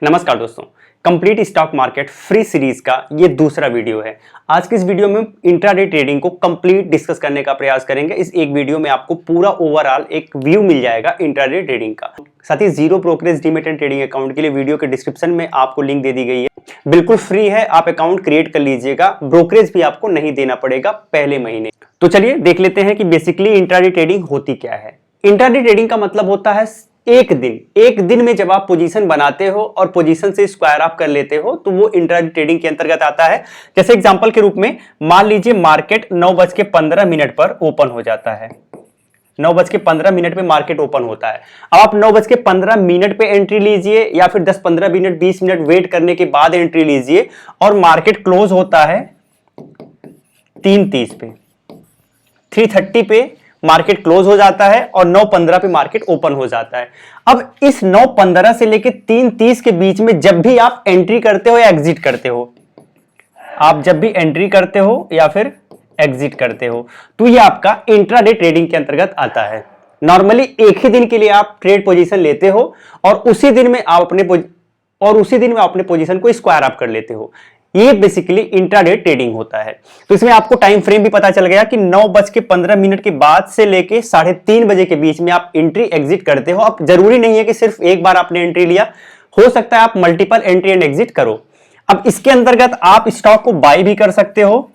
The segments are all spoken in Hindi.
नमस्कार दोस्तों, complete stock market free series का ये दूसरा वीडियो है। आज की इस वीडियो में इंट्राडे ट्रेडिंग को कंप्लीट डिस्कस करने का प्रयास करेंगे। इस एक वीडियो में आपको पूरा ओवरऑल एक व्यू मिल जाएगा इंट्राडे ट्रेडिंग का। साथ ही zero brokerage demat and trading account के लिए वीडियो के डिस्क्रिप्शन में आपको लिंक दे दी गई है, बिल्कुल फ्री है। आप अकाउंट क्रिएट कर लीजिएगा, ब्रोकरेज भी आपको नहीं देना पड़ेगा पहले महीने। तो चलिए देख लेते हैं कि बेसिकली इंट्राडे ट्रेडिंग होती क्या है। इंट्राडे ट्रेडिंग का मतलब होता है एक दिन में जब आप पोजीशन बनाते हो और पोजीशन से स्क्वायर ऑफ कर लेते हो तो वो इंट्राडे ट्रेडिंग के अंतर्गत आता है। जैसे एग्जांपल के रूप में मान लीजिए मार्केट 9:15 पर ओपन हो जाता है। 9:15 पे मार्केट ओपन होता है। अब आप 9:15 पे एंट्री लीजिए या फिर 10-15 मिनट 20 मिनट वेट करने के बाद एंट्री लीजिए और मार्केट क्लोज होता है 3:30 पे, 3:30 पे मार्केट क्लोज हो जाता है और 9:15 पे मार्केट ओपन हो जाता है। अब इस 9:15 से लेकर 3:30 के बीच में जब भी आप एंट्री करते हो या एग्जिट करते हो, आप जब भी एंट्री करते हो या फिर एग्जिट करते हो तो ये आपका इंट्राडे ट्रेडिंग के अंतर्गत आता है। नॉर्मली एक ही दिन के लिए आप ट्रेड पोजीशन लेते हो और उसी दिन में आप अपने पोजीशन को स्क्वायर अप कर लेते हो। ये बेसिकली इंट्राडे ट्रेडिंग होता है। तो इसमें आपको टाइम फ्रेम भी पता चल गया कि 9:15 के बाद से लेके 3:30 बजे के बीच में आप एंट्री एग्जिट करते हो। अब जरूरी नहीं है कि सिर्फ एक बार आपने एंट्री लिया, हो सकता है आप मल्टीपल एंट्री एंड एग्जिट करो। अब इसके अंतर्गत आप स्टॉक को बाय भी कर सकते हो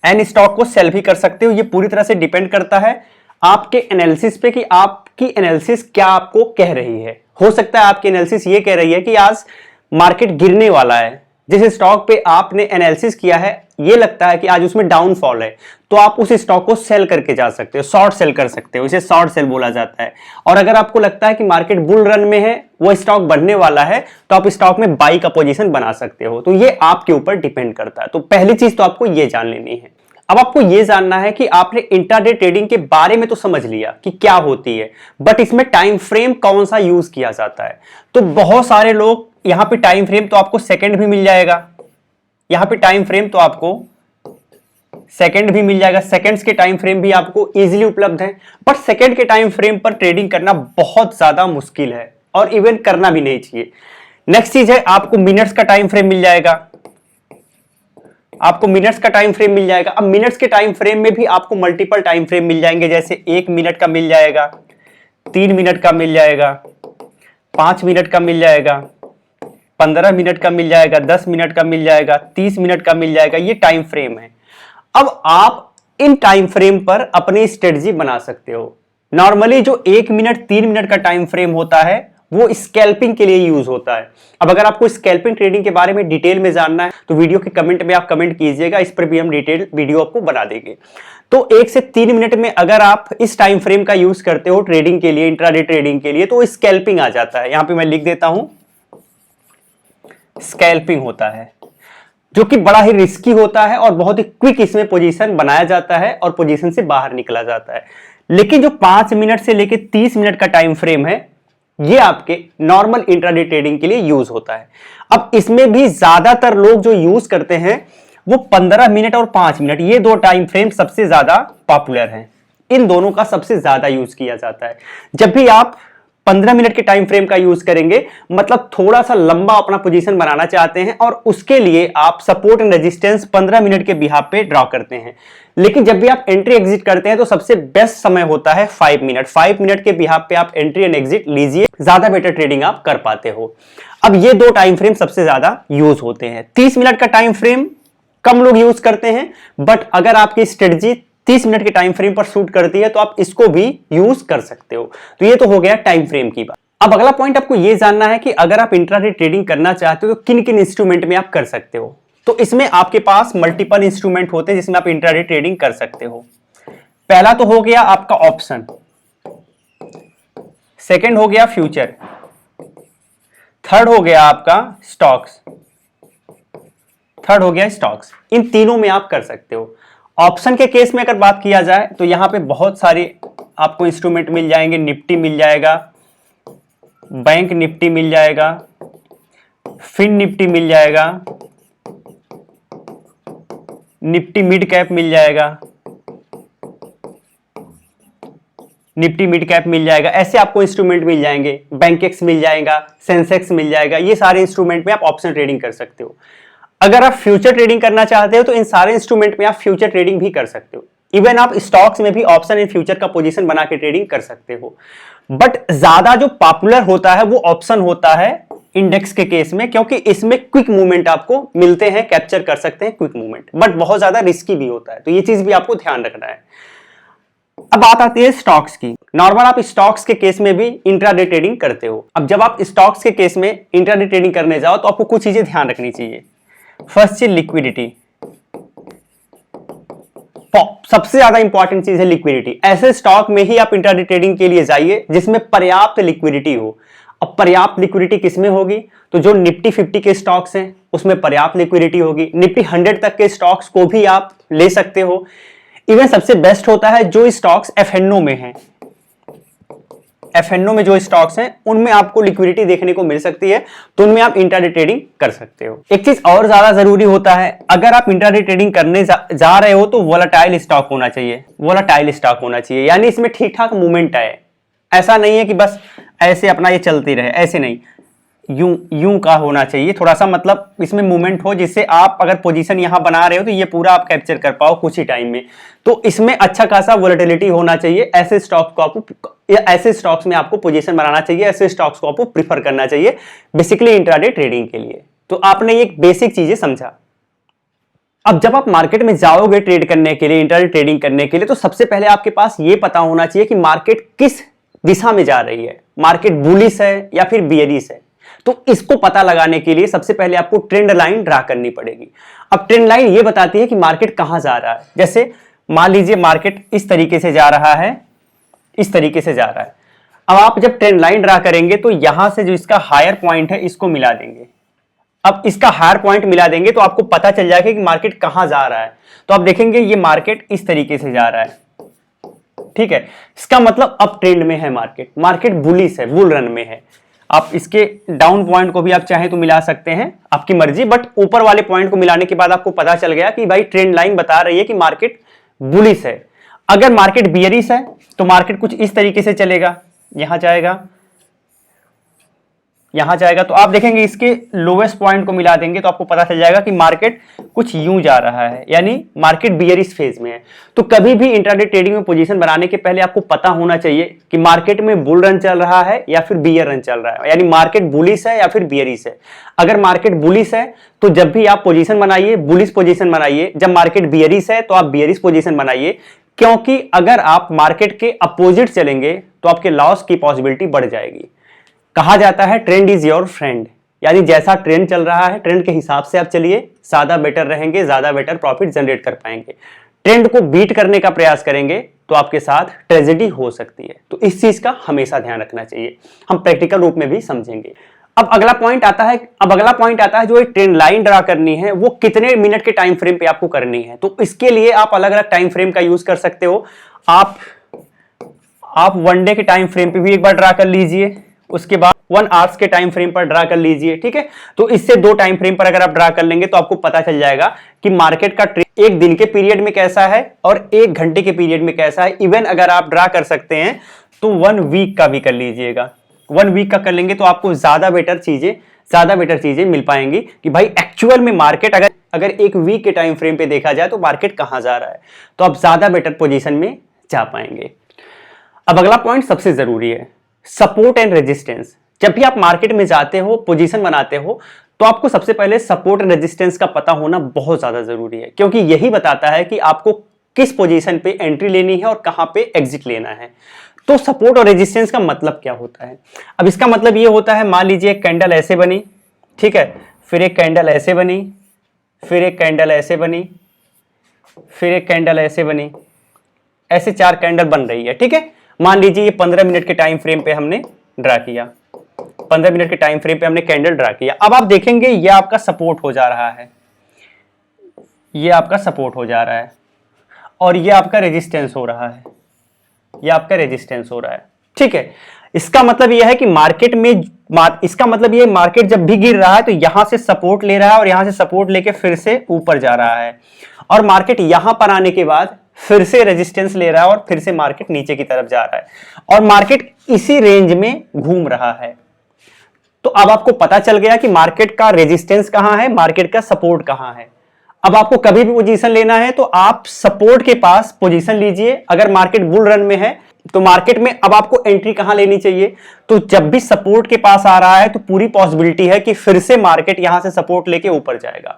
एंड स्टॉक को सेल भी कर सकते हो। ये पूरी तरह से डिपेंड करता है आपके एनालिसिस पे कि आपकी एनालिसिस क्या आपको कह रही है। हो सकता है आपकी एनालिसिस ये कह रही है कि आज मार्केट गिरने वाला है, जिस स्टॉक पे आपने एनालिसिस किया है ये लगता है कि आज उसमें डाउनफॉल है, तो आप उस स्टॉक को सेल करके जा सकते हो, शॉर्ट सेल कर सकते हो। इसे शॉर्ट सेल बोला जाता है। और अगर आपको लगता है कि मार्केट बुल रन में है, वो स्टॉक बढ़ने वाला है, तो आप स्टॉक में बाई का पोजीशन बना सकते हो। तो ये आपके ऊपर डिपेंड करता है। तो पहली चीज तो आपको ये जान लेनी है। अब आपको यह जानना है कि आपने इंट्राडे ट्रेडिंग के बारे में तो समझ लिया कि क्या होती है, बट इसमें टाइम फ्रेम कौन सा यूज किया जाता है। तो बहुत सारे लोग यहां पे टाइम फ्रेम तो आपको सेकंड भी मिल जाएगा, यहां पे टाइम फ्रेम तो आपको सेकंड भी मिल जाएगा, सेकंड्स के टाइम फ्रेम भी आपको इजीली उपलब्ध है। बट सेकंड के टाइम फ्रेम पर ट्रेडिंग करना बहुत ज्यादा मुश्किल है और इवन करना भी नहीं चाहिए। नेक्स्ट चीज है आपको मिनट्स का टाइम फ्रेम मिल जाएगा, आपको मिनट्स का टाइम फ्रेम मिल जाएगा। अब मिनट्स के टाइम फ्रेम में भी आपको मल्टीपल टाइम फ्रेम मिल जाएंगे, जैसे 1 मिनट का मिल जाएगा, 3 मिनट का मिल जाएगा, 5 मिनट का मिल जाएगा, 15 मिनट का मिल जाएगा, 10 मिनट का मिल जाएगा, 30 मिनट का मिल जाएगा। ये टाइम फ्रेम है। अब आप इन टाइम फ्रेम पर अपनी स्ट्रेटजी बना सकते हो। नॉर्मली जो 1 मिनट 3 मिनट का टाइम फ्रेम होता है वो स्कैल्पिंग के लिए यूज होता है। अब अगर आपको स्कैल्पिंग ट्रेडिंग के बारे में डिटेल में जानना है तो वीडियो के कमेंट में आप कमेंट कीजिएगा, इस पर भी हम डिटेल वीडियो आपको बना देंगे। तो 1 से 3 मिनट में अगर आप इस टाइम फ्रेम का यूज करते हो ट्रेडिंग के लिए, इंट्राडे ट्रेडिंग के लिए, तो स्कैल्पिंग आ जाता है। यहां पे मैं लिख देता हूं, स्कैल्पिंग होता है, जो कि बड़ा ही रिस्की होता है और बहुत ही क्विक इसमें पोजीशन बनाया जाता है और पोजीशन से बाहर निकला जाता है। लेकिन जो 5 मिनट से लेकर 30 मिनट का टाइम फ्रेम है ये आपके नॉर्मल इंट्राडे ट्रेडिंग के लिए यूज होता है। अब इसमें भी ज्यादातर लोग जो यूज करते हैं वो 15 मिनट और 5 मिनट, ये दो टाइम फ्रेम सबसे ज्यादा पॉपुलर हैं। इन दोनों का सबसे ज्यादा यूज किया जाता है। जब भी आप 15 मिनट के टाइम फ्रेम का यूज करेंगे, मतलब थोड़ा सा लंबा अपना पोजीशन बनाना चाहते हैं और उसके लिए आप सपोर्ट एंड रेजिस्टेंस 15 मिनट के बिहाफ पे ड्रॉ करते हैं। लेकिन जब भी आप एंट्री एग्जिट करते हैं तो सबसे बेस्ट समय होता है 5 मिनट। 5 मिनट के बिहाफ पे आप एंट्री एंड एग्जिट लीजिए, ज्यादा बेटर ट्रेडिंग आप कर पाते हो। अब ये दो टाइम फ्रेम सबसे ज्यादा यूज होते हैं। 30 मिनट का टाइम फ्रेम कम लोग यूज करते हैं, बट अगर आपकी स्ट्रेटजी 30 मिनट के टाइम फ्रेम पर शूट करती है तो आप इसको भी यूज कर सकते हो। तो ये तो हो गया टाइम फ्रेम की बात। अब अगला पॉइंट आपको यह जानना है कि अगर आप इंट्राडे ट्रेडिंग करना चाहते हो तो किन किन इंस्ट्रूमेंट में आप कर सकते हो। तो इसमें आपके पास मल्टीपल इंस्ट्रूमेंट होते हैं जिसमें आप इंट्राडे ट्रेडिंग कर सकते हो। पहला तो हो गया आपका ऑप्शन, सेकंड हो गया फ्यूचर, थर्ड हो गया आपका स्टॉक्स, इन तीनों में आप कर सकते हो। ऑप्शन के केस में अगर बात किया जाए तो यहां पे बहुत सारे आपको इंस्ट्रूमेंट मिल जाएंगे। निफ्टी मिल जाएगा, बैंक निफ्टी मिल जाएगा, फिन निफ्टी मिल जाएगा, निफ्टी मिड कैप मिल जाएगा, निफ्टी मिड कैप मिल जाएगा, ऐसे आपको इंस्ट्रूमेंट मिल जाएंगे, बैंकेक्स मिल जाएगा, सेंसेक्स मिल जाएगा, ये सारे इंस्ट्रूमेंट में आप ऑप्शन ट्रेडिंग कर सकते हो। अगर आप फ्यूचर ट्रेडिंग करना चाहते हो तो इन सारे इंस्ट्रूमेंट में आप फ्यूचर ट्रेडिंग भी कर सकते हो। इवन आप स्टॉक्स में भी ऑप्शन इन फ्यूचर का पोजीशन बना के ट्रेडिंग कर सकते हो। बट ज्यादा जो पॉपुलर होता है वो ऑप्शन होता है इंडेक्स के केस में, क्योंकि इसमें क्विक मूवमेंट आपको मिलते हैं, कैप्चर कर सकते हैं क्विक मूवमेंट, बट बहुत ज्यादा रिस्की भी होता है, तो ये चीज भी आपको ध्यान रखना है। अब बात आती है स्टॉक्स की। नॉर्मल आप स्टॉक्स के केस में भी इंट्राडे ट्रेडिंग करते हो। अब जब आप स्टॉक्स के केस में इंट्राडे ट्रेडिंग करने जाओ तो आपको कुछ चीजें ध्यान रखनी चाहिए। फर्स्ट चीज लिक्विडिटी, सबसे ज्यादा इंपॉर्टेंट चीज है लिक्विडिटी। ऐसे स्टॉक में ही आप इंट्राडे ट्रेडिंग के लिए जाइए जिसमें पर्याप्त लिक्विडिटी हो। अब पर्याप्त लिक्विडिटी किसमें होगी? तो जो निफ्टी 50 के स्टॉक्स हैं उसमें पर्याप्त लिक्विडिटी होगी। निफ्टी 100 तक के स्टॉक्स को भी आप ले सकते हो। इवन सबसे बेस्ट होता है जो स्टॉक्स एफएनओ में हैं। एफएनओ में जो स्टॉक्स हैं उनमें आपको लिक्विडिटी देखने को मिल सकती है, तो उनमें आप इंट्राडे ट्रेडिंग कर सकते हो। एक चीज और ज्यादा जरूरी होता है, अगर आप इंट्राडे ट्रेडिंग करने जा रहे हो तो वोलेटाइल स्टॉक होना चाहिए। वोलेटाइल स्टॉक होना चाहिए यानी इसमें ठीक ठाक मूवमेंट आए। ऐसा नहीं है कि बस ऐसे अपना ये चलती रहे, ऐसे नहीं, यूं का होना चाहिए थोड़ा सा, मतलब इसमें मूवमेंट हो जिससे आप अगर पोजीशन यहां बना रहे हो तो ये पूरा आप कैप्चर कर पाओ कुछ ही टाइम में। तो इसमें अच्छा खासा वोलेटिलिटी होना चाहिए। ऐसे स्टॉक को आपको, ऐसे स्टॉक्स में आपको पोजीशन बनाना चाहिए, ऐसे स्टॉक्स को आपको प्रीफर करना चाहिए बेसिकली इंट्राडे ट्रेडिंग के लिए। तो आपने ये बेसिक चीजें समझा। अब जब आप मार्केट में जाओगे ट्रेड करने के लिए, इंट्राडे ट्रेडिंग करने के लिए, तो सबसे पहले आपके पास ये पता होना चाहिए कि मार्केट किस दिशा में जा रही है। मार्केट बुलिश है या फिर बियरिश है। तो इसको पता लगाने के लिए सबसे पहले आपको ट्रेंड लाइन ड्रा करनी पड़ेगी। अब ट्रेंड लाइन ये बताती है कि मार्केट कहां जा रहा है। जैसे मान लीजिए मार्केट इस तरीके से जा रहा है, इस तरीके से जा रहा है। अब आप जब ट्रेंड लाइन ड्रा करेंगे तो यहां से जो इसका हायर पॉइंट है इसको मिला देंगे। अब इसका हायर पॉइंट मिला देंगे तो आपको पता चल जाएगा कि मार्केट कहां जा रहा है। तो आप देखेंगे ये मार्केट इस तरीके से जा रहा है, ठीक है। इसका मतलब अप ट्रेंड में है मार्केट, मार्केट बुलिश है, बुल रन में है। आप इसके डाउन पॉइंट को भी आप चाहें तो मिला सकते हैं, आपकी मर्जी, बट ऊपर वाले पॉइंट को मिलाने के बाद आपको पता चल गया कि भाई ट्रेंड लाइन बता रही है कि मार्केट बुलिश है। अगर मार्केट बियरिश है तो मार्केट कुछ इस तरीके से चलेगा, यहां जाएगा, यहां जाएगा। तो आप देखेंगे इसके लोवेस्ट पॉइंट को मिला देंगे तो आपको पता चल जाएगा कि मार्केट कुछ यूं जा रहा है, यानी मार्केट बियरिश फेज में है। तो कभी भी इंट्राडे ट्रेडिंग में पोजीशन बनाने के पहले आपको पता होना चाहिए कि मार्केट में बुल रन चल रहा है या फिर बियर रन चल रहा है, यानी मार्केट बुलिश है या फिर बियरिश है। अगर मार्केट बुलिश है तो जब भी आप पोजीशन बनाइए बुलिश पोजीशन बनाइए, जब मार्केट बियरिश है तो आप बियरिश पोजीशन बनाइए, क्योंकि अगर आप मार्केट के अपोजिट चलेंगे तो आपके लॉस की पॉसिबिलिटी बढ़ जाएगी। कहा जाता है ट्रेंड इज योर फ्रेंड, यानी जैसा ट्रेंड चल रहा है ट्रेंड के हिसाब से आप चलिए, ज्यादा बेटर रहेंगे, ज्यादा बेटर प्रॉफिट जनरेट कर पाएंगे। ट्रेंड को बीट करने का प्रयास करेंगे तो आपके साथ ट्रेजेडी हो सकती है। तो इस चीज का हमेशा ध्यान रखना चाहिए, हम प्रैक्टिकल रूप में भी समझेंगे। अब अगला पॉइंट आता है जो एक ट्रेंड लाइन ड्रा करनी है वो कितने मिनट के टाइम फ्रेम पे आपको करनी है। तो इसके लिए आप अलग अलग टाइम फ्रेम का यूज कर सकते हो। आप 1 डे के टाइम फ्रेम पे भी एक बार ड्रा कर लीजिए, उसके बाद 1 आवर्स के टाइम फ्रेम पर ड्रा कर लीजिए, ठीक है। तो इससे 2 टाइम फ्रेम पर अगर आप ड्रा कर लेंगे तो आपको पता चल जाएगा कि मार्केट का ट्रेंड एक दिन के पीरियड में कैसा है और 1 घंटे के पीरियड में कैसा है। इवन अगर आप ड्रा कर सकते हैं तो 1 वीक का भी कर लीजिएगा। 1 वीक का कर लेंगे तो आपको ज्यादा बेटर चीजें मिल पाएंगी कि भाई एक्चुअल में मार्केट अगर 1 वीक के टाइम फ्रेम पे देखा जाए तो मार्केट कहां जा रहा है, तो आप ज्यादा बेटर पोजीशन में जा पाएंगे। अब अगला पॉइंट सबसे जरूरी है, सपोर्ट एंड रेजिस्टेंस। जब भी आप मार्केट में जाते हो, पोजीशन बनाते हो, तो आपको सबसे पहले सपोर्ट एंड रेजिस्टेंस का पता होना बहुत ज्यादा जरूरी है, क्योंकि यही बताता है कि आपको किस पोजीशन पे एंट्री लेनी है और कहां पे एग्जिट लेना है। तो सपोर्ट और रेजिस्टेंस का मतलब क्या होता है? अब इसका मतलब ये होता है, मान लीजिए एक कैंडल ऐसे बनी, ठीक है, फिर एक कैंडल ऐसे बनी, फिर एक कैंडल ऐसे बनी, फिर एक कैंडल ऐसे बनी, ऐसे 4 कैंडल बन रही है, ठीक है। मान लीजिए ये 15 मिनट के टाइम फ्रेम पे हमने ड्रा किया, 15 मिनट के टाइम फ्रेम पे हमने कैंडल ड्रा किया। अब आप देखेंगे ये आपका सपोर्ट हो जा रहा है, ये आपका सपोर्ट हो जा रहा है और ये आपका रेजिस्टेंस हो रहा है, ये आपका रेजिस्टेंस हो रहा है, ठीक है। इसका मतलब यह है कि मार्केट में इसका मतलब ये मार्केट जब भी गिर रहा है तो यहां से सपोर्ट ले रहा है और यहां से सपोर्ट लेके फिर से ऊपर जा रहा है, और मार्केट यहां पर आने के बाद फिर से रेजिस्टेंस ले रहा है और फिर से मार्केट नीचे की तरफ जा रहा है और मार्केट इसी रेंज में घूम रहा है। तो अब आपको पता चल गया कि मार्केट का रेजिस्टेंस कहां है, मार्केट का सपोर्ट कहां है। अब आपको कभी भी पोजीशन लेना है तो आप सपोर्ट के पास पोजीशन लीजिए। अगर मार्केट बुल रन में है तो मार्केट में अब आपको एंट्री कहां लेनी चाहिए, तो जब भी सपोर्ट के पास आ रहा है तो पूरी पॉसिबिलिटी है कि फिर से मार्केट यहां से सपोर्ट लेके ऊपर जाएगा।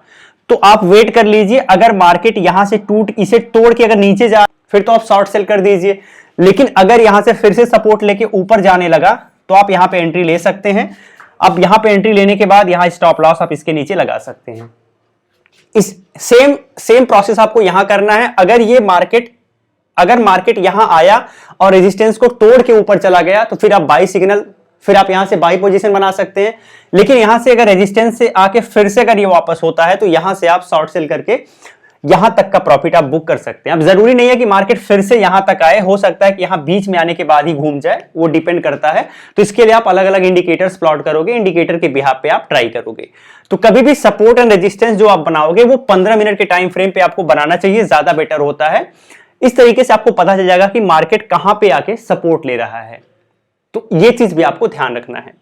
तो आप वेट कर लीजिए, अगर मार्केट यहां से इसे तोड़ के अगर नीचे जा फिर तो आप शॉर्ट सेल कर दीजिए, लेकिन अगर यहां से फिर से सपोर्ट लेके ऊपर जाने लगा तो आप यहां पे एंट्री ले सकते हैं। अब यहां पे एंट्री लेने के बाद यहां स्टॉप लॉस आप इसके नीचे लगा सकते हैं। इस सेम प्रोसेस आपको यहां करना है। अगर मार्केट यहां आया और रेजिस्टेंस को तोड़ के ऊपर चला गया तो फिर आप यहां से बाई पोजीशन बना सकते हैं। लेकिन यहां से अगर रेजिस्टेंस से आके फिर से अगर ये वापस होता है तो यहां से आप शॉर्ट सेल करके यहां तक का प्रॉफिट आप बुक कर सकते हैं। अब जरूरी नहीं है कि मार्केट फिर से यहां तक आए, हो सकता है कि यहां बीच में आने के बाद ही घूम जाए, वो डिपेंड करता है। तो इसके लिए आप अलग अलग इंडिकेटर्स प्लॉट करोगे, इंडिकेटर के बिहाफ पे आप ट्राई करोगे। तो कभी भी सपोर्ट एंड रेजिस्टेंस जो आप बनाओगे वो 15 मिनट के टाइम फ्रेम पे आपको बनाना चाहिए, ज्यादा बेटर होता है। इस तरीके से आपको पता चल जाएगा कि मार्केट कहां पे आके सपोर्ट ले रहा है। तो ये चीज भी आपको ध्यान रखना है।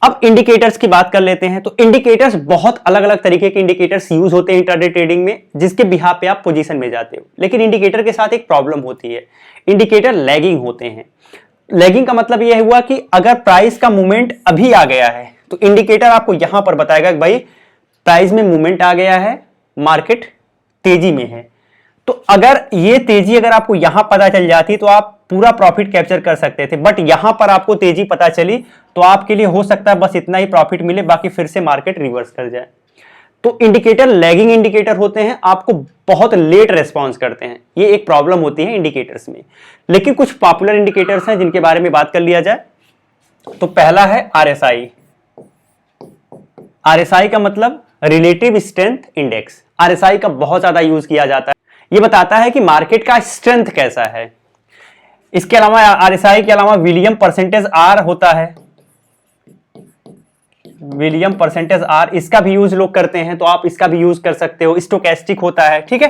अब इंडिकेटर्स की बात कर लेते हैं। तो इंडिकेटर्स बहुत अलग अलग तरीके के इंडिकेटर्स यूज होते हैं इंट्राडे ट्रेडिंग में, जिसके बिहाफ पे आप पोजीशन में जाते हो। लेकिन इंडिकेटर के साथ एक प्रॉब्लम होती है, इंडिकेटर लैगिंग होते हैं। लैगिंग का मतलब यह हुआ कि अगर प्राइस का मूवमेंट अभी आ गया है तो इंडिकेटर आपको यहां पर बताएगा कि भाई प्राइस में मूवमेंट आ गया है, मार्केट तेजी में है। तो अगर ये तेजी अगर आपको यहां पता चल जाती तो आप पूरा प्रॉफिट कैप्चर कर सकते थे, बट यहां पर आपको तेजी पता चली तो आपके लिए हो सकता है बस इतना ही प्रॉफिट मिले, बाकी फिर से मार्केट रिवर्स कर जाए। तो इंडिकेटर लैगिंग इंडिकेटर होते हैं, आपको बहुत लेट रेस्पॉन्स करते हैं। ये एक प्रॉब्लम होती है इंडिकेटर्स में। लेकिन कुछ पॉपुलर इंडिकेटर्स हैं जिनके बारे में बात कर लिया जाए। तो पहला है आरएसआई। आरएसआई का मतलब रिलेटिव स्ट्रेंथ इंडेक्स। आरएसआई का बहुत ज्यादा यूज किया जाता है। ये बताता है कि मार्केट का स्ट्रेंथ कैसा है। इसके अलावा आरएसआई के अलावा विलियम परसेंटेज आर होता है, विलियम परसेंटेज आर, इसका भी यूज लोग करते हैं तो आप इसका भी यूज कर सकते हो। स्टोकेस्टिक होता है, ठीक है।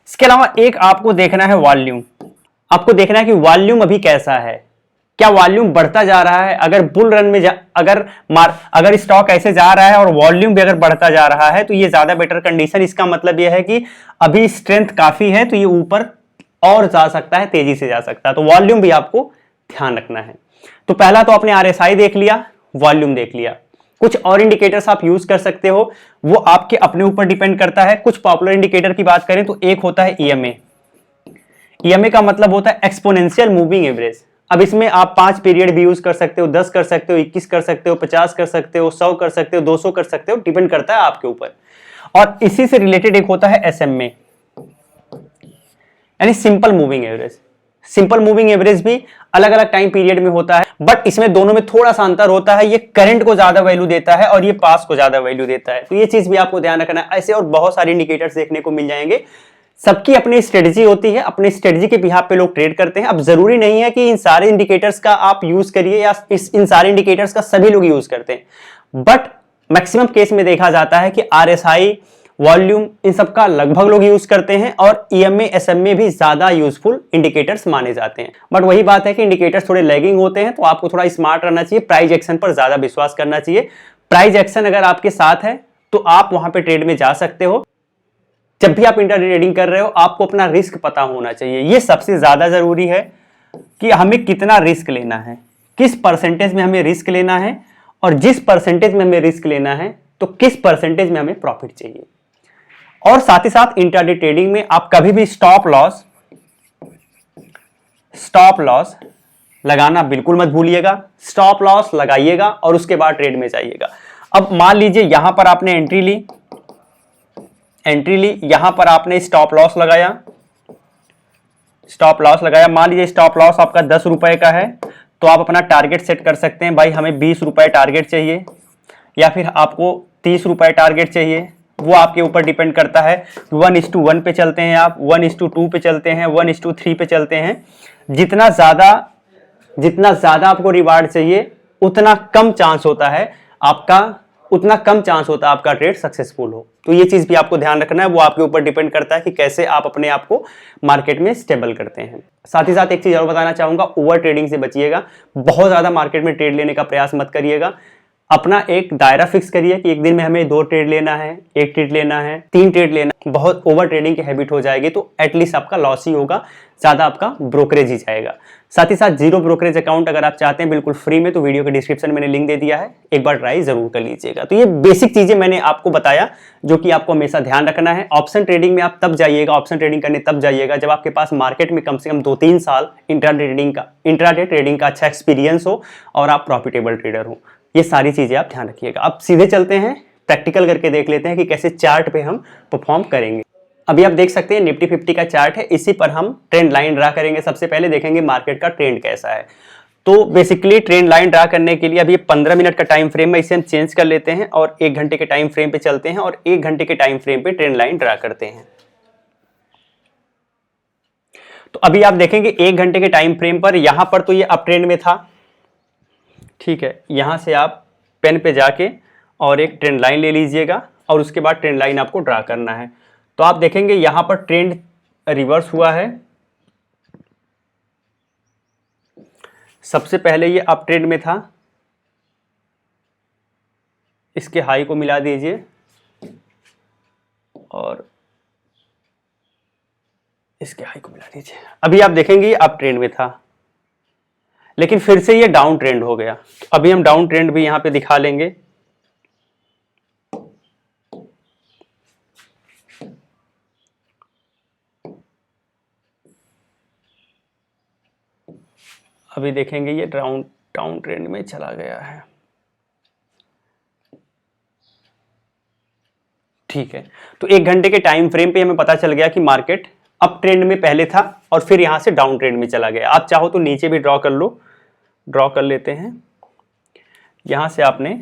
इसके अलावा एक आपको देखना है वॉल्यूम। आपको देखना है कि वॉल्यूम अभी कैसा है, क्या वॉल्यूम बढ़ता जा रहा है। अगर बुल रन में अगर स्टॉक ऐसे जा रहा है और वॉल्यूम भी अगर बढ़ता जा रहा है तो ये ज्यादा बेटर कंडीशन। इसका मतलब यह है कि अभी स्ट्रेंथ काफी है तो ये ऊपर और जा सकता है, तेजी से जा सकता है। तो वॉल्यूम भी आपको ध्यान रखना है। तो पहला तो आपने आरएसआई देख लिया, वॉल्यूम देख लिया। कुछ और इंडिकेटर्स आप यूज कर सकते हो, वो आपके अपने ऊपर डिपेंड करता है। कुछ पॉपुलर इंडिकेटर की बात करें तो एक होता है ईएमए। ईएमए का मतलब होता है एक्सपोनेंशियल मूविंग एवरेज। अब इसमें आप 5 पीरियड भी यूज कर सकते हो, 10 कर सकते हो, 21 कर सकते हो, 50 कर सकते हो, 100 कर सकते हो, 200 कर सकते हो, डिपेंड करता है आपके ऊपर। और इसी से रिलेटेड एक होता है एसएमए, यानी simple moving average. Simple moving average भी अलग अलग टाइम पीरियड में होता है, बट इसमें दोनों में थोड़ा सा अंतर होता है। ये करंट को ज्यादा वैल्यू देता है और ये पास को ज्यादा वैल्यू देता है। तो ये चीज भी आपको ध्यान रखना है। ऐसे और बहुत सारे इंडिकेटर्स देखने को मिल जाएंगे। सबकी अपनी स्ट्रेटजी होती है, अपनी स्ट्रेटजी के बिहाफ पे लोग ट्रेड करते हैं। अब जरूरी नहीं है कि इन सारे इंडिकेटर्स का आप यूज करिए या इन सारे इंडिकेटर्स का सभी लोग यूज करते हैं, बट मैक्सिमम केस में देखा जाता है कि आरएसआई, वॉल्यूम, इन सब का लगभग लोग यूज करते हैं और ईएमए, एसएमए भी ज्यादा यूजफुल इंडिकेटर्स माने जाते हैं। बट वही बात है कि इंडिकेटर्स थोड़े लैगिंग होते हैं तो आपको थोड़ा स्मार्ट रहना चाहिए। प्राइस एक्शन पर ज्यादा विश्वास करना चाहिए। प्राइस एक्शन अगर आपके साथ है तो आप वहां पे ट्रेड में जा सकते हो। जब भी आप इंट्राडे ट्रेडिंग कर रहे हो आपको अपना रिस्क पता होना चाहिए। ये सबसे ज्यादा जरूरी है कि हमें कितना रिस्क लेना है, किस परसेंटेज में हमें रिस्क लेना है, और जिस परसेंटेज में हमें रिस्क लेना है तो किस परसेंटेज में हमें प्रॉफिट चाहिए। और साथ ही साथ इंट्राडे ट्रेडिंग में आप कभी भी स्टॉप लॉस लगाना बिल्कुल मत भूलिएगा। स्टॉप लॉस लगाइएगा और उसके बाद ट्रेड में जाइएगा। अब मान लीजिए यहां पर आपने एंट्री ली, यहां पर आपने स्टॉप लॉस लगाया। मान लीजिए स्टॉप लॉस आपका 10 रुपए का है तो आप अपना टारगेट सेट कर सकते हैं, भाई हमें 20 रुपए टारगेट चाहिए या फिर आपको 30 रुपए टारगेट चाहिए। वो आपके ऊपर डिपेंड करता है। 1:1 पे चलते हैं आप, 1:2 पे चलते हैं, 1:3 पे चलते हैं। जितना ज्यादा आपको रिवार्ड चाहिए उतना कम चांस होता है आपका उतना कम चांस होता है आपका ट्रेड सक्सेसफुल हो। तो ये चीज भी आपको ध्यान रखना है, वो आपके ऊपर डिपेंड करता है कि कैसे आप अपने आप को मार्केट में स्टेबल करते हैं। साथ ही साथ एक चीज और बताना चाहूंगा, ओवर ट्रेडिंग से बचिएगा। बहुत ज्यादा मार्केट में ट्रेड लेने का प्रयास मत करिएगा। अपना एक दायरा फिक्स करिए कि एक दिन में हमें 2 ट्रेड लेना है, 1 ट्रेड लेना है, 3 ट्रेड लेना है। बहुत ओवर ट्रेडिंग की हैबिट हो जाएगी तो एटलीस्ट आपका लॉस ही होगा, ज्यादा आपका ब्रोकरेज ही जाएगा। साथ ही साथ जीरो ब्रोकरेज अकाउंट अगर आप चाहते हैं बिल्कुल फ्री में, तो वीडियो के डिस्क्रिप्शन में मैंने लिंक दे दिया है, एक बार ट्राई जरूर कर लीजिएगा। तो ये बेसिक चीजें मैंने आपको बताया जो कि आपको हमेशा ध्यान रखना है। ऑप्शन ट्रेडिंग में आप तब जाइएगा, ऑप्शन ट्रेडिंग करने तब जाइएगा जब आपके पास मार्केट में कम से कम 2-3 साल इंट्राडे ट्रेडिंग का अच्छा एक्सपीरियंस हो और आप प्रॉफिटेबल ट्रेडर हो। ये सारी चीजें आप ध्यान रखिएगा। अब सीधे चलते हैं, प्रैक्टिकल करके देख लेते हैं कि कैसे चार्ट पे हम परफॉर्म करेंगे। अभी आप देख सकते हैं निफ्टी 50 का चार्ट है, इसी पर हम ट्रेंड लाइन ड्रा करेंगे। सबसे पहले देखेंगे मार्केट का ट्रेंड कैसा है। तो बेसिकली ट्रेंड लाइन ड्रा करने के लिए अभी 15 मिनट का टाइम फ्रेम है, इसे हम चेंज कर लेते हैं और 1 घंटे के टाइम फ्रेम पे चलते हैं और 1 घंटे के टाइम फ्रेम पे ट्रेंड लाइन ड्रा करते हैं। तो अभी आप देखेंगे 1 घंटे के टाइम फ्रेम पर यहां पर तो ये अप ट्रेंड में था, ठीक है। यहां से आप पेन पे जाके और एक ट्रेंड लाइन ले लीजिएगा और उसके बाद ट्रेंड लाइन आपको ड्रा करना है। तो आप देखेंगे यहां पर ट्रेंड रिवर्स हुआ है। सबसे पहले ये अप ट्रेंड में था, इसके हाई को मिला दीजिए और इसके हाई को मिला दीजिए। अभी आप देखेंगे ये अप ट्रेंड में था, लेकिन फिर से ये डाउन ट्रेंड हो गया। अभी हम डाउन ट्रेंड भी यहां पे दिखा लेंगे। अभी देखेंगे ये डाउन ट्रेंड में चला गया है, ठीक है। तो 1 घंटे के टाइम फ्रेम पे हमें पता चल गया कि मार्केट अप ट्रेंड में पहले था और फिर यहां से डाउन ट्रेंड में चला गया। आप चाहो तो नीचे भी ड्रॉ कर लो, ड्रॉ कर लेते हैं। यहां से आपने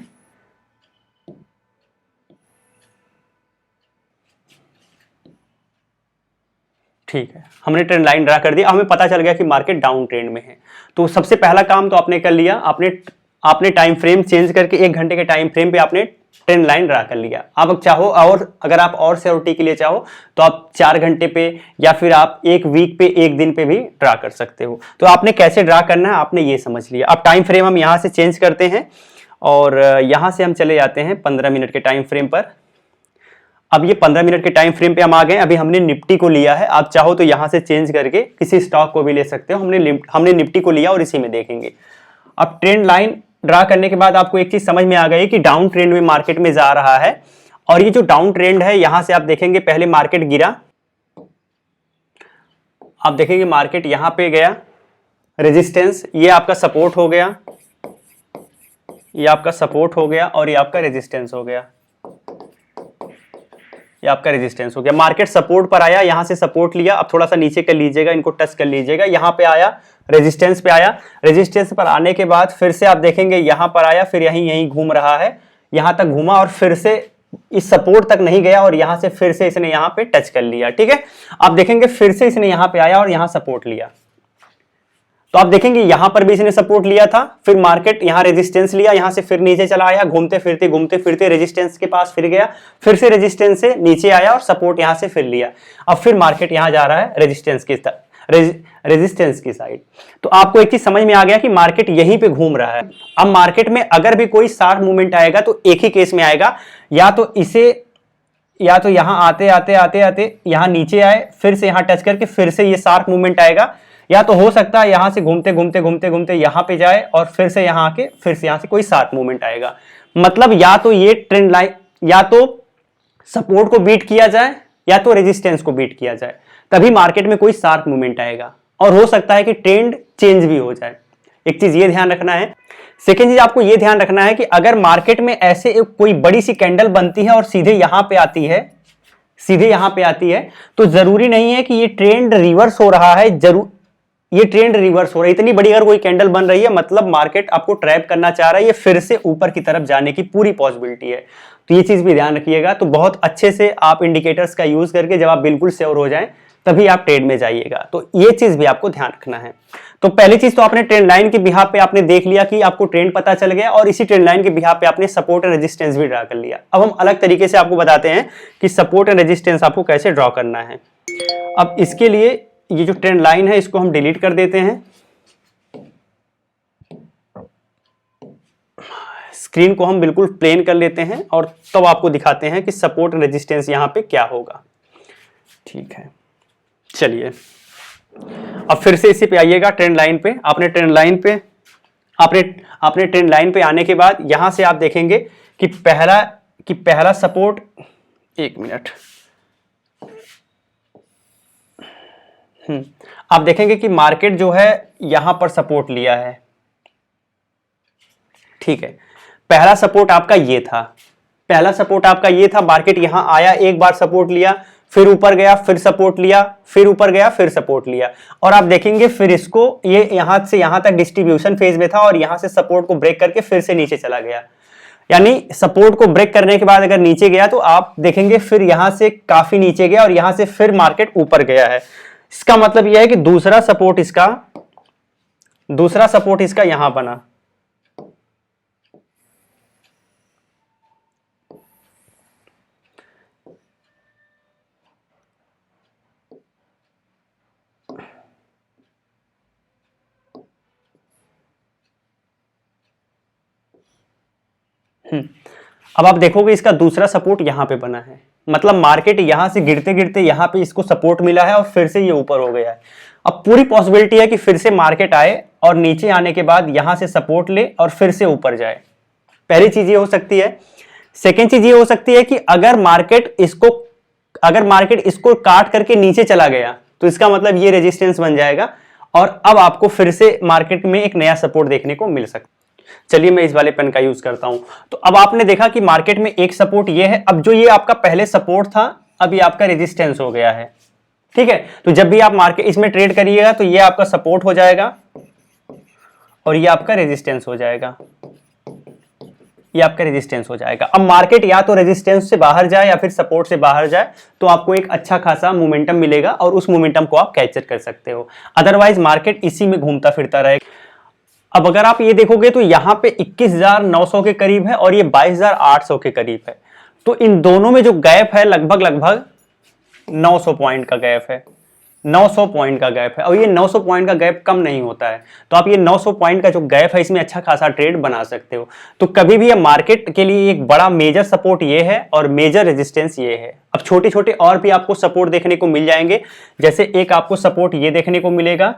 ठीक है, हमने ट्रेंड लाइन ड्रा कर दिया, हमें पता चल गया कि मार्केट डाउन ट्रेंड में है। तो सबसे पहला काम तो आपने कर लिया, आपने टाइम फ्रेम चेंज करके 1 घंटे के टाइम फ्रेम पे आपने ट्रेंड लाइन ड्रा कर लिया। आप चाहो और अगर आप और सिक्योरिटी के लिए चाहो तो आप 4 घंटे पे या फिर आप 1 वीक पे, 1 दिन पे भी ड्रा कर सकते हो। तो आपने कैसे ड्रा करना है आपने ये समझ लिया। अब टाइम फ्रेम हम यहां से चेंज करते हैं और यहां से हम चले जाते हैं 15 मिनट के टाइम फ्रेम पर। अब ये 15 मिनट के टाइम फ्रेम पे हम आ गए। अभी हमने निफ्टी को लिया है, आप चाहो तो यहां से चेंज करके किसी स्टॉक को भी ले सकते हो। हमने निफ्टी को लिया और इसी में देखेंगे। अब ट्रेंड लाइन ड्रा करने के बाद आपको एक चीज समझ में आ गई कि डाउन ट्रेंड में मार्केट में जा रहा है और ये जो डाउन ट्रेंड है यहां से आप देखेंगे पहले मार्केट गिरा, आप देखेंगे मार्केट यहां पे गया, रेजिस्टेंस, ये आपका सपोर्ट हो गया, ये आपका सपोर्ट हो गया और ये आपका रेजिस्टेंस हो गया, ये आपका रेजिस्टेंस हो गया। मार्केट सपोर्ट पर आया, यहां से सपोर्ट लिया, अब थोड़ा सा नीचे कर लीजिएगा, इनको टच कर लीजिएगा, यहां पे आया, रेजिस्टेंस पे आया। रेजिस्टेंस पर आने के बाद फिर से आप देखेंगे यहां पर आया, फिर यहीं घूम रहा है, यहां तक घूमा और फिर से इस सपोर्ट तक नहीं गया और यहां से फिर से इसने यहां पे टच कर लिया, ठीक है। आप देखेंगे फिर से इसने यहां पे आया और यहां सपोर्ट लिया, तो आप देखेंगे यहां पर भी इसने सपोर्ट लिया था, फिर मार्केट यहां रेजिस्टेंस लिया, यहां से फिर नीचे चला आया, घूमते फिरते रेजिस्टेंस के पास फिर गया, फिर से रेजिस्टेंस से नीचे आया और सपोर्ट यहां से फिर लिया। अब फिर मार्केट यहां जा रहा है रेजिस्टेंस की साइड। तो आपको एक चीज समझ में आ गया कि मार्केट यहीं पे घूम रहा है। अब मार्केट में अगर भी कोई शार्प मूवमेंट आएगा तो एक ही केस में आएगा, या तो यहां आते यहां नीचे आए, फिर से यहां टच करके फिर से ये शार्प मूवमेंट आएगा, या तो हो सकता है यहां से घूमते यहां पे जाए और फिर से यहां आके फिर से यहां से कोई शार्प मूवमेंट आएगा। मतलब या तो ये ट्रेंड लाइन, या तो सपोर्ट को बीट किया जाए या तो रेजिस्टेंस को बीट किया जाए, तभी मार्केट में कोई शार्प मूवमेंट आएगा। और हो सकता है कि ट्रेंड चेंज भी हो जाए, एक चीज ये ध्यान रखना है। सेकेंड चीज आपको ये ध्यान रखना है कि अगर मार्केट में ऐसे कोई बड़ी सी कैंडल बनती है और सीधे यहां पे आती है, तो जरूरी नहीं है कि ये ट्रेंड रिवर्स हो रहा है, ये ट्रेंड रिवर्स हो रहा है। इतनी बड़ी अगर कोई कैंडल बन रही है मतलब मार्केट आपको ट्रैप करना चाह रहा है, ये फिर से ऊपर की तरफ जाने की पूरी पॉसिबिलिटी है। तो ये चीज भी ध्यान रखिएगा। तो बहुत अच्छे से आप इंडिकेटर्स का यूज करके जब आप बिल्कुल श्योर हो जाएं तभी आप ट्रेड में जाइएगा। तो ये चीज भी आपको ध्यान रखना है। तो पहली चीज तो आपने ट्रेंड लाइन के बिहाफ पे आपने देख लिया कि आपको ट्रेंड पता चल गया, और इसी ट्रेंड लाइन के बिहाफ पे आपने सपोर्ट एंड रेजिस्टेंस भी ड्रा कर लिया। अब हम अलग तरीके से आपको बताते हैं कि सपोर्ट एंड रेजिस्टेंस आपको कैसे ड्रॉ करना है। अब इसके लिए ये जो ट्रेंड लाइन है इसको हम डिलीट कर देते हैं, स्क्रीन को हम बिल्कुल प्लेन कर लेते हैं, और तब आपको दिखाते हैं कि सपोर्ट एंड रेजिस्टेंस यहां पे क्या होगा। ठीक है, चलिए अब फिर से इसी पे आइएगा, ट्रेंड लाइन पे। आपने ट्रेंड लाइन पे आने के बाद यहां से आप देखेंगे कि पहला सपोर्ट, एक मिनट, आप देखेंगे कि मार्केट जो है यहां पर सपोर्ट लिया है। ठीक है, पहला सपोर्ट आपका ये था, मार्केट यहां आया, एक बार सपोर्ट लिया, फिर ऊपर गया, फिर सपोर्ट लिया, फिर ऊपर गया, फिर सपोर्ट लिया, और आप देखेंगे फिर इसको ये यहां से यहां तक डिस्ट्रीब्यूशन फेज में था, और यहां से सपोर्ट को ब्रेक करके फिर से नीचे चला गया। यानी सपोर्ट को ब्रेक करने के बाद अगर नीचे गया तो आप देखेंगे फिर यहां से काफी नीचे गया, और यहां से फिर मार्केट ऊपर गया है। इसका मतलब यह है कि दूसरा सपोर्ट इसका यहां बना। अब आप देखोगे इसका दूसरा सपोर्ट यहां पे बना है, मतलब मार्केट यहां से गिरते गिरते यहां पे इसको सपोर्ट मिला है और फिर से ये ऊपर हो गया है। अब पूरी पॉसिबिलिटी है कि फिर से मार्केट आए और नीचे आने के बाद यहां से सपोर्ट ले और फिर से ऊपर जाए। पहली चीज ये हो सकती है। सेकेंड चीज ये हो सकती है कि अगर मार्केट इसको काट करके नीचे चला गया तो इसका मतलब ये रेजिस्टेंस बन जाएगा, और अब आपको फिर से मार्केट में एक नया सपोर्ट देखने को मिल सकता है। चलिए मैं इस वाले पेन का यूज करता हूं। तो अब आपने देखा कि मार्केट में एक सपोर्ट ये है, अब जो ये आपका पहले सपोर्ट था अब ये आपका रेजिस्टेंस हो गया है। ठीक है, तो जब भी आप मार्केट इसमें ट्रेड करिएगा तो ये आपका सपोर्ट हो जाएगा और ये आपका रेजिस्टेंस हो जाएगा, अब मार्केट या तो रेजिस्टेंस से बाहर जाए या फिर सपोर्ट से बाहर जाए तो आपको एक अच्छा खासा मोमेंटम मिलेगा और उस मोमेंटम को आप कैप्चर कर सकते हो। अदरवाइज मार्केट इसी में घूमता फिरता रहेगा। अब अगर आप ये देखोगे तो यहां पे 21,900 के करीब है और ये 22,800 के करीब है, तो इन दोनों में जो गैप है लगभग 900 पॉइंट का गैप है, 900 पॉइंट का गैप है, और ये 900 पॉइंट का गैप कम नहीं होता है। तो आप ये 900 पॉइंट का जो गैप है इसमें अच्छा खासा ट्रेड बना सकते हो। तो कभी भी ये मार्केट के लिए एक बड़ा मेजर सपोर्ट ये है और मेजर रेजिस्टेंस ये है। अब छोटे छोटे और भी आपको सपोर्ट देखने को मिल जाएंगे, जैसे एक आपको सपोर्ट ये देखने को मिलेगा,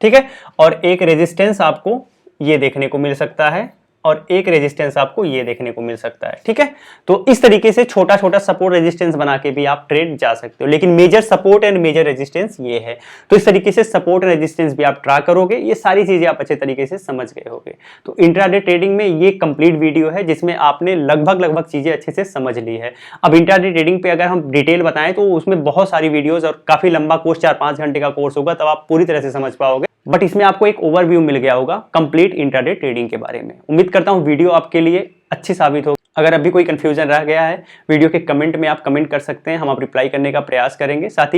ठीक है, और एक रेजिस्टेंस आपको ये देखने को मिल सकता है, और एक रेजिस्टेंस आपको ये देखने को मिल सकता है। ठीक है, तो इस तरीके से छोटा छोटा सपोर्ट रेजिस्टेंस बना के भी आप ट्रेड जा सकते हो, लेकिन major support and major resistance ये है। तो इस तरीके से सपोर्ट एंड रेजिस्टेंस भी आप ट्रा करोगे, ये सारी चीजें आप अच्छे तरीके से समझ गए होगे। तो इंट्राडे ट्रेडिंग में ये कंप्लीट वीडियो है जिसमें आपने लगभग चीजें अच्छे से समझ ली है। अब इंट्राडे ट्रेडिंग पे अगर हम डिटेल बताएं तो उसमें बहुत सारी वीडियोज और काफी लंबा कोर्स, 4-5 घंटे का कोर्स होगा, तब आप पूरी तरह से समझ पाओगे। बट इसमें आपको एक ओवरव्यू मिल गया होगा कंप्लीट इंट्राडे ट्रेडिंग के बारे में। उम्मीद करता हूं वीडियो आपके लिए अच्छी साबित हो। अगर अभी कोई कंफ्यूजन रह गया है वीडियो के कमेंट में आप कमेंट कर सकते हैं, हम आप रिप्लाई करने का प्रयास करेंगे। साथ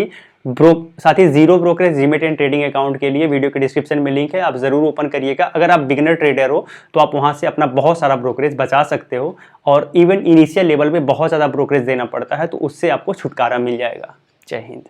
ही zero brokerage demat and trading account के लिए वीडियो के डिस्क्रिप्शन में लिंक है, आप जरूर ओपन करिएगा। अगर आप बिगिनर ट्रेडर हो तो आप वहां से अपना बहुत सारा ब्रोकरेज बचा सकते हो, और इवन इनिशियल लेवल पे बहुत ज़्यादा ब्रोकरेज देना पड़ता है, तो उससे आपको छुटकारा मिल जाएगा। जय हिंद।